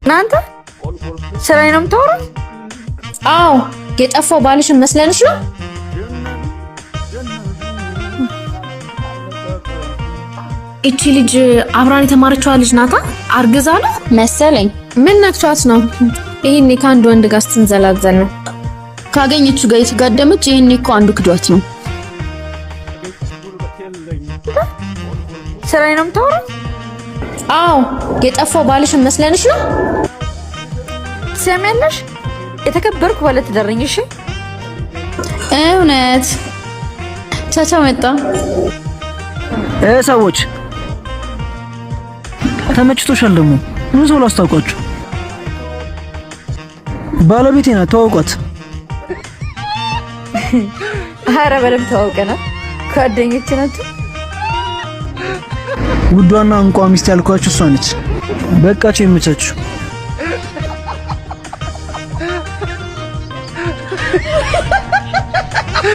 እናንተ ስራዬ ነው የምታወራው? አዎ የጠፋው ባልሽን መስለንሽ ነው? እቺ ልጅ አብራን የተማረችው ልጅ ናታ? አርግዛ ነው መሰለኝ። ምን ነክቷት ነው? ይሄኔ ከአንድ ወንድ ጋር ስትንዘላዘል ነው ካገኘችው ጋር የተጋደመች። ይሄኔ እኮ አንዱ ክዷት ነው። ስራዬ ነው የምታወራው? አዎ የጠፋው ባልሽን መስለንሽ ነው? ሰሚያለሽ? የተከበርኩ ባለ ትዳር ነኝ። እሺ እውነት ቻቻ መጣ። ሰዎች ተመችቶሻል? ደግሞ ምን ሰው ላስታውቃችሁ፣ ባለቤቴ ናት። ተዋውቋት። ኧረ በደምብ ተዋውቀናል። ጓደኞቼ ናቸው። ውዷና እንቋ ሚስት ያልኳችሁ እሷ ነች። በቃችሁ፣ ይመቻችሁ።